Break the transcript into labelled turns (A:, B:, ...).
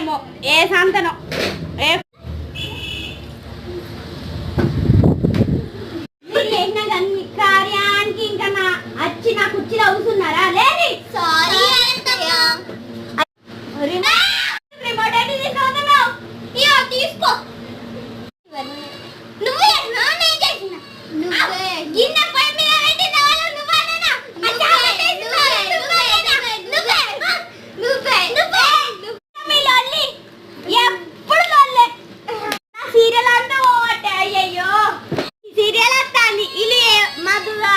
A: ఏమో ఏ సంతనో ఏ కార్యానికి ఇంకా వచ్చి నా కుర్చీలో కూర్చున్నారా లేని
B: సారీ
A: రిమోట్ ఏంటి తీసుకున్నావు
B: ఇయో తీసుకో నువ్వే నానే చేసిన నువ్వే గిన్నె పై మీద పెట్టిన వాళ్ళు నువ్వేనా నువ్వే
A: మీ లొల్లి ఎప్పుడు లొల్లే నా సీరియల్ అంతా పోవట్టే అయ్యయ్యో సీరియల్ వస్తాంది ఇల్లు మధుగా